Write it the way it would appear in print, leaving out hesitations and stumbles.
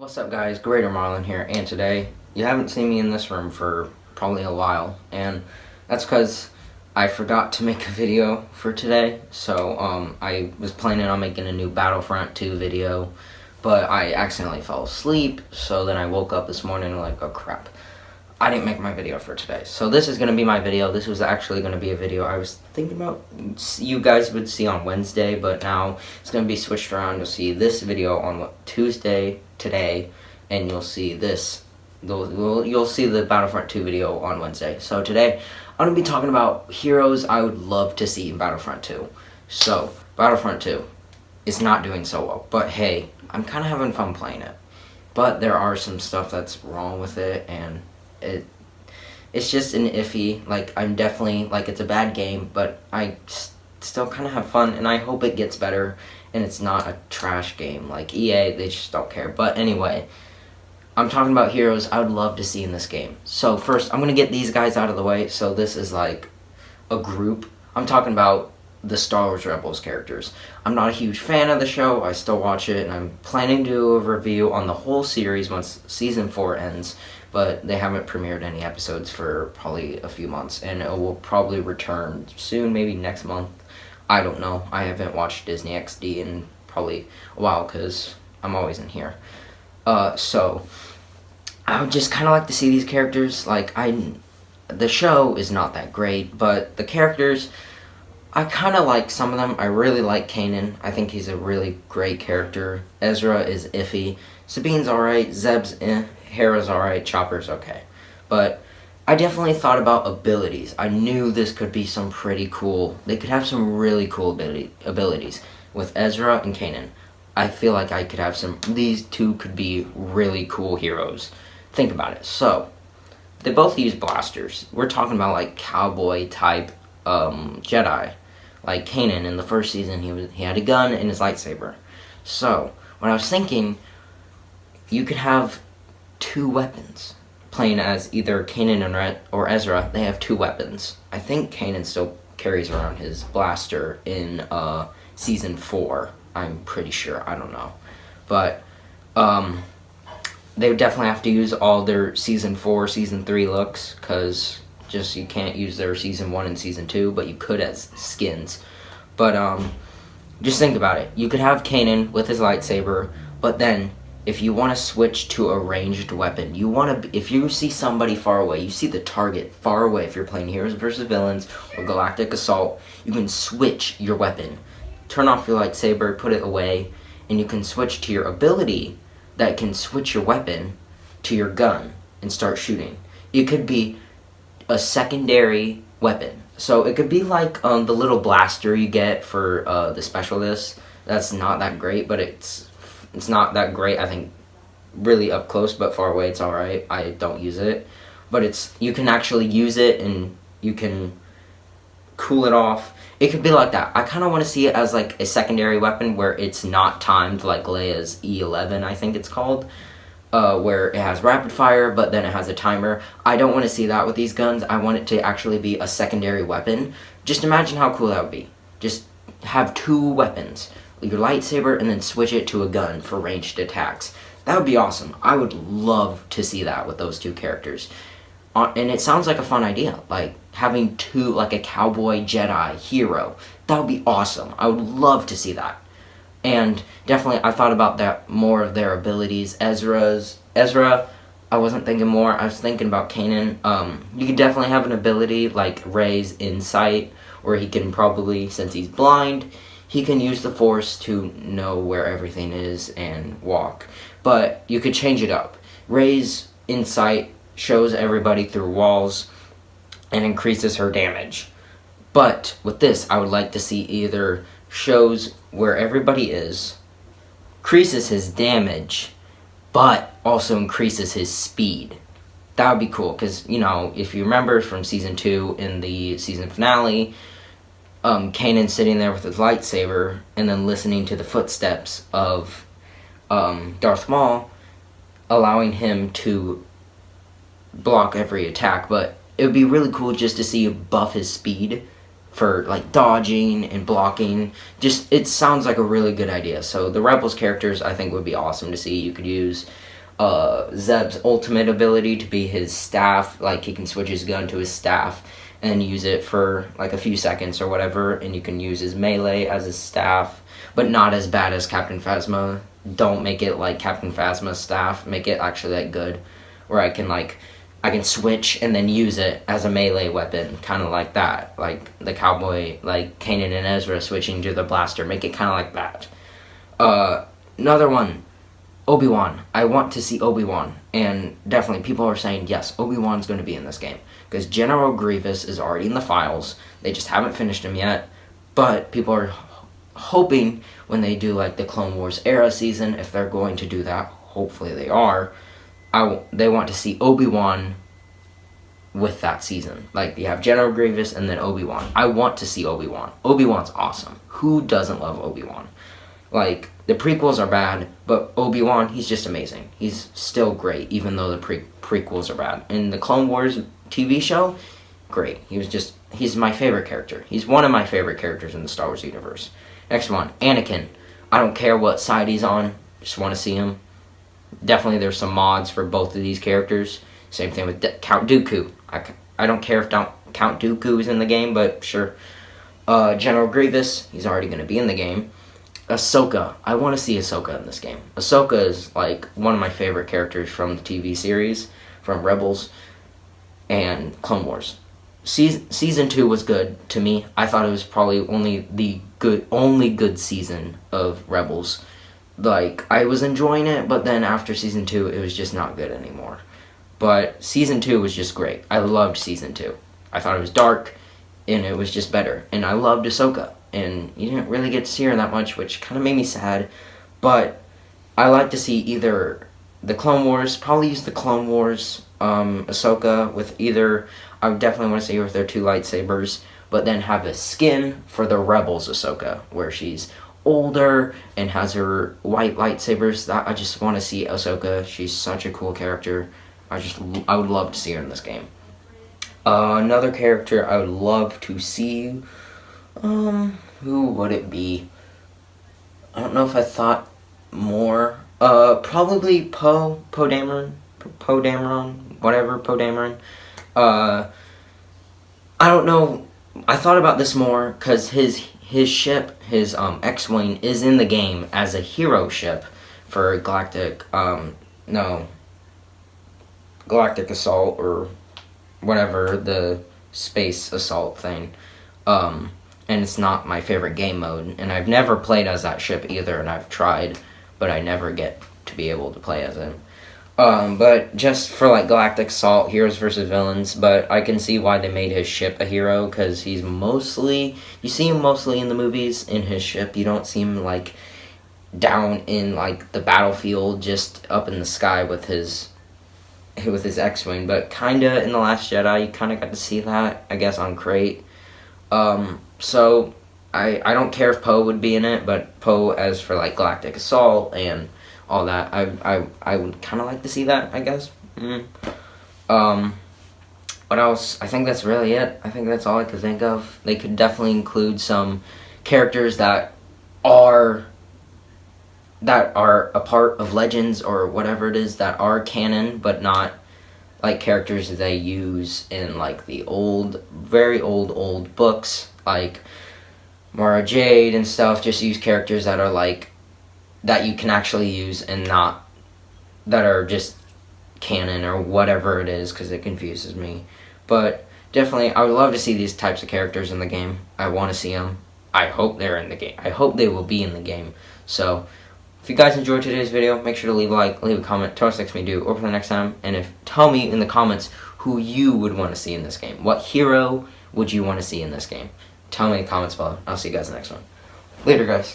What's up guys, Greater Marlin here, and today, you haven't seen me in this room for probably a while, and that's because I forgot to make a video for today. So I was planning on making a new Battlefront 2 video, but I accidentally fell asleep, so then I woke up this morning and like, oh crap, I didn't make my video for today. So this is going to be my video. This was actually going to be a video I was thinking about you guys would see on Wednesday, but now it's going to be switched around. You'll see this video on Tuesday, today, and you'll see this. You'll see the Battlefront 2 video on Wednesday. So today, I'm going to be talking about heroes I would love to see in Battlefront 2. So, Battlefront 2 is not doing so well, but hey, I'm kind of having fun playing it. But there are some stuff that's wrong with it, and it's just an iffy, like, I'm definitely, like, it's a bad game, but I still kind of have fun, and I hope it gets better, and it's not a trash game. Like, EA, they just don't care. But anyway, I'm talking about heroes I would love to see in this game. So first, I'm going to get these guys out of the way. So this is, like, a group. I'm talking about the Star Wars Rebels characters. I'm not a huge fan of the show. I still watch it, and I'm planning to do a review on the whole series once Season 4 ends. But they haven't premiered any episodes for probably a few months, and it will probably return soon, maybe next month. I don't know. I haven't watched Disney XD in probably a while because I'm always in here. So I would just kind of like to see these characters. Like, the show is not that great, but the characters, I kind of like some of them. I really like Kanan. I think he's a really great character. Ezra is iffy. Sabine's alright. Zeb's eh. Hera's alright. Chopper's okay. But I definitely thought about abilities. I knew this could be some pretty cool. They could have some really cool abilities with Ezra and Kanan. I feel like I could have some. These two could be really cool heroes. Think about it. So they both use blasters. We're talking about like cowboy type Jedi. Like Kanan in the first season, he had a gun and his lightsaber. So when I was thinking, you could have two weapons. Playing as either Kanan or Ezra, they have two weapons. I think Kanan still carries around his blaster in Season 4. I'm pretty sure. I don't know. But they would definitely have to use all their Season 4, Season 3 looks, because just you can't use their Season 1 and Season 2, but you could as skins. But just think about it. You could have Kanan with his lightsaber, but then if you want to switch to a ranged weapon, if you see somebody far away, you see the target far away, if you're playing Heroes vs. Villains or Galactic Assault, you can switch your weapon. Turn off your lightsaber, put it away, and you can switch to your ability that can switch your weapon to your gun and start shooting. It could be a secondary weapon. So it could be like the little blaster you get for the specialist. That's not that great, but it's not that great. I think really up close, but far away it's alright. I don't use it. But you can actually use it and you can cool it off. It could be like that. I kind of want to see it as like a secondary weapon where it's not timed like Leia's E11, I think it's called. Where it has rapid fire, but then it has a timer. I don't want to see that with these guns. I want it to actually be a secondary weapon. Just imagine how cool that would be. Just have two weapons. Your lightsaber and then switch it to a gun for ranged attacks. That would be awesome. I would love to see that with those two characters. And it sounds like a fun idea. Like having two, like a cowboy Jedi hero. That would be awesome. I would love to see that. And definitely, I thought about that more of their abilities. Ezra, I wasn't thinking more. I was thinking about Kanan. You could definitely have an ability like Rey's Insight, where he can probably, since he's blind, he can use the Force to know where everything is and walk. But you could change it up. Rey's Insight shows everybody through walls and increases her damage. But with this, I would like to see either shows where everybody is, increases his damage, but also increases his speed. That would be cool, because, you know, if you remember from Season 2 in the season finale, Kanan sitting there with his lightsaber and then listening to the footsteps of Darth Maul, allowing him to block every attack. But it would be really cool just to see you buff his speed for like dodging and blocking. Just, it sounds like a really good idea. So the Rebels characters I think would be awesome to see. You could use Zeb's ultimate ability to be his staff. Like, he can switch his gun to his staff and use it for like a few seconds or whatever, and you can use his melee as his staff, but not as bad as Captain Phasma. Don't make it like Captain Phasma's staff. Make it actually like good, where I can switch and then use it as a melee weapon, kind of like that, like the cowboy, like Kanan and Ezra switching to the blaster. Make it kind of like that. Another one, Obi-Wan. I want to see Obi-Wan, and definitely people are saying yes, Obi-Wan's going to be in this game, because General Grievous is already in the files. They just haven't finished him yet, but people are hoping when they do like the Clone Wars era season, if they're going to do that, hopefully they are, they want to see Obi-Wan with that season. Like, you have General Grievous and then Obi-Wan. I want to see Obi-Wan. Obi-Wan's awesome. Who doesn't love Obi-Wan? Like, the prequels are bad, but Obi-Wan, he's just amazing. He's still great, even though the prequels are bad. In the Clone Wars TV show, great. He's my favorite character. He's one of my favorite characters in the Star Wars universe. Next one, Anakin. I don't care what side he's on, just want to see him. Definitely there's some mods for both of these characters. Same thing with Count Dooku. I don't care if Count Dooku is in the game, but sure. General Grievous, he's already going to be in the game. Ahsoka. I want to see Ahsoka in this game. Ahsoka is like one of my favorite characters from the TV series, from Rebels and Clone Wars. Season 2 was good to me. I thought it was probably only good season of Rebels. Like, I was enjoying it, but then after season 2, it was just not good anymore. But season 2 was just great. I loved season 2. I thought it was dark, and it was just better. And I loved Ahsoka, and you didn't really get to see her that much, which kind of made me sad. But I like to see either the Clone Wars, probably use the Clone Wars Ahsoka with either, I would definitely want to see her with their 2 lightsabers, but then have a skin for the Rebels Ahsoka, where she's older and has her white lightsabers. That, I just want to see Ahsoka. She's such a cool character. I would love to see her in this game. Another character I would love to see, who would it be? I don't know if I thought more. Probably Poe Dameron, Poe Dameron. I don't know. I thought about this more because his ship, his X-Wing, is in the game as a hero ship for Galactic Assault, or whatever, the space assault thing. And it's not my favorite game mode, and I've never played as that ship either, and I've tried, but I never get to be able to play as it. But just for like Galactic Assault, heroes versus villains, but I can see why they made his ship a hero, because he's mostly, you see him mostly in the movies in his ship. You don't see him like down in like the battlefield, just up in the sky with his X-Wing, but kinda in The Last Jedi, you kinda got to see that, I guess, on Crate. So I don't care if Poe would be in it, but Poe as for like Galactic Assault and all that, I would kind of like to see that, I guess. What else? I think that's really it. I think that's all I could think of. They could definitely include some characters that are a part of Legends or whatever it is, that are canon, but not like characters they use in like the old, very old books, like Mara Jade and stuff. Just use characters that are like, that you can actually use, and not that are just canon or whatever it is, because it confuses me. But definitely, I would love to see these types of characters in the game. I want to see them. I hope they're in the game. I hope they will be in the game. So, if you guys enjoyed today's video, make sure to leave a like, leave a comment, tell us next time we do, or for the next time, and tell me in the comments who you would want to see in this game. What hero would you want to see in this game? Tell me in the comments below. I'll see you guys in the next one. Later, guys.